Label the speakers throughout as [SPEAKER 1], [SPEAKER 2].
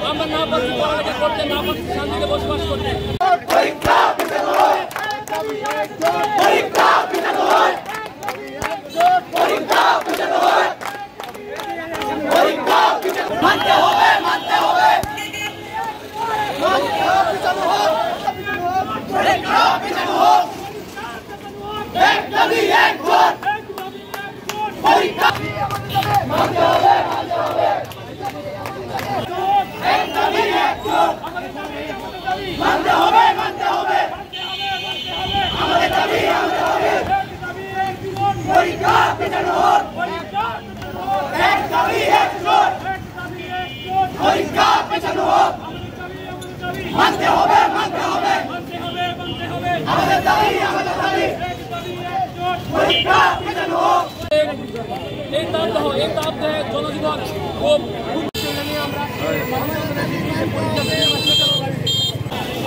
[SPEAKER 1] আমরা না পারছি পড়ালেখা করতে, না পারছি শান্তিতে বসবাস করতে।
[SPEAKER 2] মানতে হবে, মানতে হবে। এক দাবি এক ভোট। পরীক্ষা মানতে হবে, মানতে হবে। এক দাবি এক ভোট। মানতে হবে, মানতে হবে। আমাদের দাবি মানতে হবে। পরীক্ষা পেছানো হোক। এক দাবি এক ভোট। পরীক্ষা পেছানো হোক। মানতে হবে, মানতে হবে। আমাদের দাবি, আমাদের দাবি। পরীক্ষা পেছানো হোক।
[SPEAKER 1] এই তাপদাহে জনজীবন খুব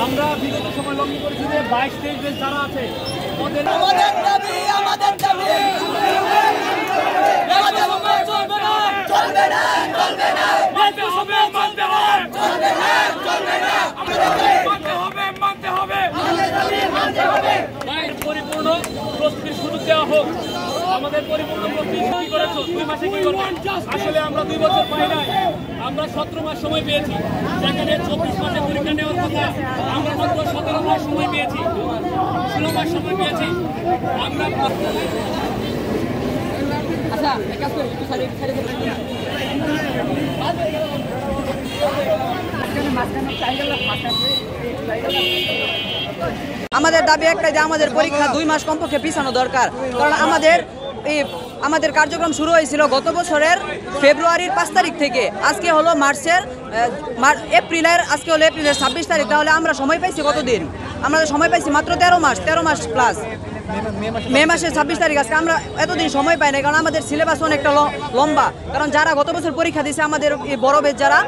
[SPEAKER 1] আমরা বিগত সময় লক্ষ্য করেছি যে 22-23 বেশ যারা আছে
[SPEAKER 2] আমাদের দাবি, আমাদের দাবি। চলবে না, চলবে না, চলবে না।
[SPEAKER 1] মানতে হবে, মানতে হবে,
[SPEAKER 2] চলবে না, চলবে না।
[SPEAKER 1] মানতে হবে, মানতে হবে।
[SPEAKER 2] আমাদের দাবি মানতে হবে।
[SPEAKER 1] পরিপূর্ণ প্রস্তুতির সুযোগ দেওয়া হোক। আমাদের পরিপূর্ণ প্রস্তুতি কি করেছো? 2 মাসে কি করবে? আসলে আমরা 2 বছর পাই নাই, আমরা 17 মাস সময় পেয়েছি। সেখানে 24 মাসে পরীক্ষা নেওয়ার কথা, আমরা মাত্র 17 মাস সময় পেয়েছি, 16 মাস সময় পেয়েছি। আমরা
[SPEAKER 3] আমাদের দাবি একটাই যে আমাদের পরীক্ষা 2 মাস কমপক্ষে পিছানো দরকার। কারণ আমাদের কার্যক্রম শুরু হয়েছিল গত বছরের ফেব্রুয়ারির 5 তারিখ থেকে। আজকে হলো এপ্রিলের 26 তারিখ। তাহলে আমরা সময় পাইছি কতদিন? আমরা সময় পাইছি মাত্র 13 মাস প্লাস। মে মাসের 26 তারিখ আজকে আমরা এতদিন সময় পাই না, কারণ আমাদের সিলেবাস অনেকটা লম্বা। কারণ যারা গত বছর পরীক্ষা দিয়েছে আমাদের বড় বেচ যারা,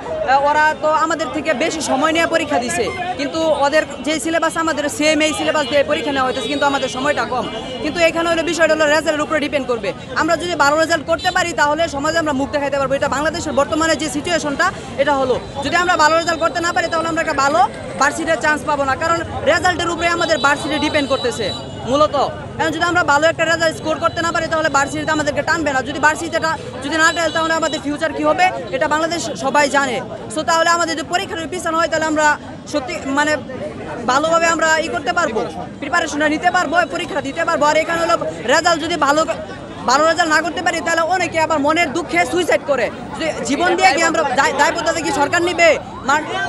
[SPEAKER 3] ওরা তো আমাদের থেকে বেশি সময় নিয়ে পরীক্ষা দিছে, কিন্তু ওদের যে সিলেবাস আমাদের সেম এই সিলেবাস দিয়ে পরীক্ষা নেওয়া হইতেছে, কিন্তু আমাদের সময়টা কম। কিন্তু এখানে হলো বিষয়টা হলো রেজাল্টের উপরে ডিপেন্ড করবে। আমরা যদি ভালো রেজাল্ট করতে পারি তাহলে সমাজে আমরা মুখ দেখাইতে পারবো। এটা বাংলাদেশের বর্তমানে যে সিচুয়েশনটা এটা হলো, যদি আমরা ভালো রেজাল্ট করতে না পারি তাহলে আমরা একটা ভালো ভার্সিটির চান্স পাবো না। কারণ রেজাল্টের উপরে আমাদের ভার্সিটি ডিপেন্ড করতেছে মূলত। কারণ যদি আমরা ভালো একটা রেজাল্ট স্কোর করতে না পারি তাহলে ভার্সিটিতে আমাদেরকে টানবে না। যদি ভার্সিটিটা যদি না টানে তাহলে আমাদের ফিউচার কি হবে এটা বাংলাদেশ সবাই জানে। সো তাহলে আমাদের যদি পরীক্ষার পিছানো হয় তাহলে আমরা সত্যি মানে ভালোভাবে আমরা করতে পারবো, প্রিপারেশনটা নিতে পারবো, পরীক্ষা দিতে পারবো। আর এখানে হলো রেজাল্ট যদি ভালো রেজাল্ট না করতে পারি তাহলে অনেকে আবার মনের দুঃখে সুইসাইড করে। জীবন দিয়ে কি আমরা দায়বদ্ধতা কি সরকার নিবে?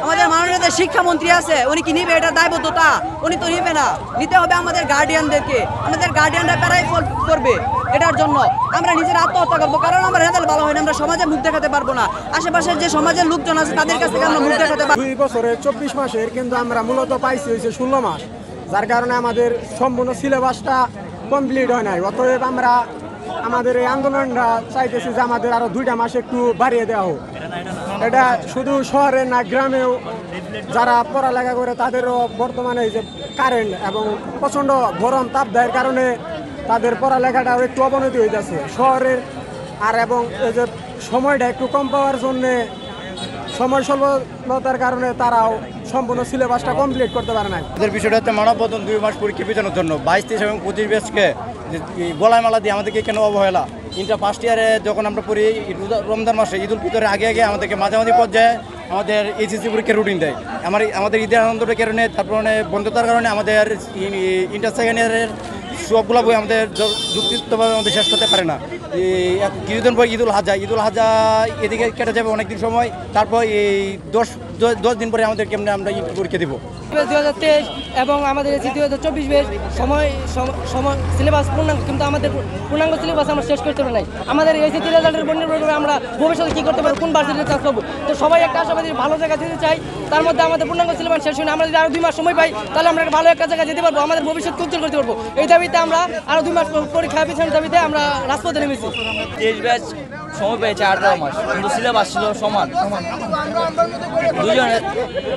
[SPEAKER 3] আমাদের মাননীয় যে শিক্ষামন্ত্রী আছে উনি কি নিবে এটা দায়বদ্ধতা? উনি তো নিবে না, নিতে হবে আমাদের গার্ডিয়ানদেরকে। আমাদের গার্ডিয়ানরা প্যারাই করবে এটার জন্য। আমরা নিজের আত্মহত্যা করবো কারণ আমার রেজাল্ট ভালো হয় না, আমরা সমাজে মুখ দেখাতে পারবো না। আশেপাশের যে সমাজের লোকজন আছে তাদের কাছ থেকে আমরা মুখ দেখাতে পারবো।
[SPEAKER 4] 2 বছরে 24 মাসের কিন্তু আমরা মূলত পাইছি হয়েছে 16 মাস, যার কারণে আমাদের সম্পূর্ণ সিলেবাসটা কমপ্লিট হয় নাই। অতএব আমরা আমাদের এই আন্দোলনটা চাইতেছি যে আমাদের আরো 2টা মাস একটু বাড়িয়ে দেওয়া হোক। এটা শুধু শহরে না, গ্রামেও যারা পড়ালেখা করে তাদেরও বর্তমানে এই যে কারেন্ট এবং প্রচণ্ড গরম তাপদাহের কারণে তাদের পড়ালেখাটাও একটু অবনতি হয়ে যাচ্ছে শহরের। আর এবং এই যে সময়টা একটু কম পাওয়ার জন্যে, সময় স্বল্পতার কারণে তারাও সম্পূর্ণ সিলেবাসটা কমপ্লিট করতে পারে না।
[SPEAKER 5] আমাদের বিষয়টা হচ্ছে মানববন্ধন 2 মাস পরীক্ষা পেছানোর জন্য 22, 23 এবং 25 ব্যাচকে গলায় মালা দিয়ে আমাদেরকে কেন অবহেলা। ইন্টার ফার্স্ট ইয়ারে যখন আমরা পড়ি রমজান মাসে ঈদুল ফিতরের আগে আমাদেরকে মাঝামাঝি পর্যায়ে আমাদের এইচএসসি পরীক্ষার রুটিন দেয়। আমাদের ঈদের আনন্দের কারণে, তারপরে বন্ধতার কারণে আমাদের ইন্টার সেকেন্ড ইয়ারের সবগুলো বই আমাদের যুক্তিযুক্তভাবে আমাদের শেষ করতে পারে না। কিছুদিন পর ঈদুল হাজা এদিকে কেটে যাবে অনেকদিন সময়, তারপর এই 10 দিন পরে আমাদের কেমনে আমরা পরীক্ষা দিব।
[SPEAKER 3] 2023 এবং আমাদের 2024 বেশ সময় সিলেবাস পূর্ণাঙ্গ, কিন্তু আমাদের পূর্ণাঙ্গ সিলেবাস আমরা শেষ করতে পারি নাই। আমাদের এইচএসসি রেজাল্টের বন্যে আমরা ভবিষ্যতে কী করতে পারবো, কোন ভার্সিটিতে চান্স পাবো। তো সবাই একটা আশাবাদী ভালো জায়গা যেতে চাই, তার মধ্যে আমাদের পূর্ণাঙ্গ সিলেবাস শেষ হয় না। আমরা যদি আরও 2 মাস সময় পাই তাহলে আমরা ভালো একটা জায়গায় যেতে পারবো, আমাদের ভবিষ্যৎ উজ্জ্বল করতে পারবো। এই দাবিতে আমরা আরও 2 মাস পরীক্ষা পিছনের দাবিতে আমরা রাজপথে নেমেছি।
[SPEAKER 6] 23 ব্যাচ সময় পেয়েছে 18 মাস, কিন্তু সিলেবাস ছিল সমান।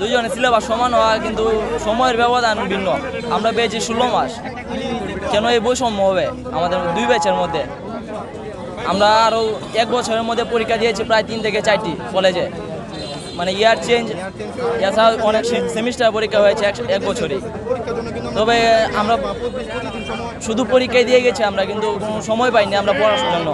[SPEAKER 6] দুজনের সিলেবাস সমান হওয়া কিন্তু সময়ের ব্যবধান ভিন্ন। আমরা পেয়েছি 16 মাস। কেন এই বৈষম্য হবে আমাদের 2 ব্যাচের মধ্যে? আমরা আরও 1 বছরের মধ্যে পরীক্ষা দিয়েছি প্রায় 3 থেকে 4টি কলেজে। মানে ইয়ার চেঞ্জ, এছাড়া অনেক সেমিস্টার পরীক্ষা হয়েছে এক বছরে। তবে আমরা শুধু পরীক্ষায় দিয়ে গেছি আমরা, কিন্তু কোনো সময় পাইনি আমরা পড়াশোনার জন্য।